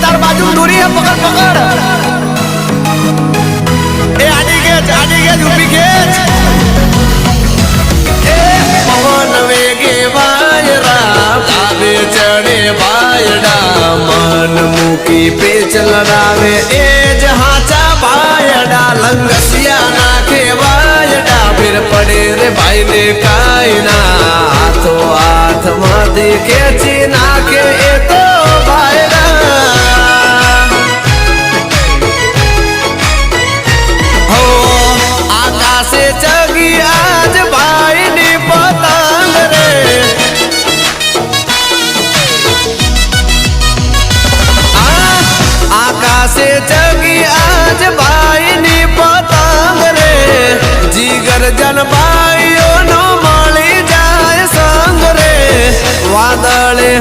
तार बाजू दूरी है पकड़ पकड़ ए आडी गेज ऊपी गेज ए पवन वेगे वायरा ताबे चढ़े बायडा मन मुकी पे चलरावे ए जहाचा बायडा लंगसिया नाखे बायडा फिर पड़े रे भाई ने कायना हाथों हाथ माथे खेची नाखे ए तो बायडा हो आकाशे जगी आज भाई ने पतंग रे आकाशे जगी आज भाई ने पतंग रे जीगर जन भाइयों नो मળી જાય સંગ રે વાદળે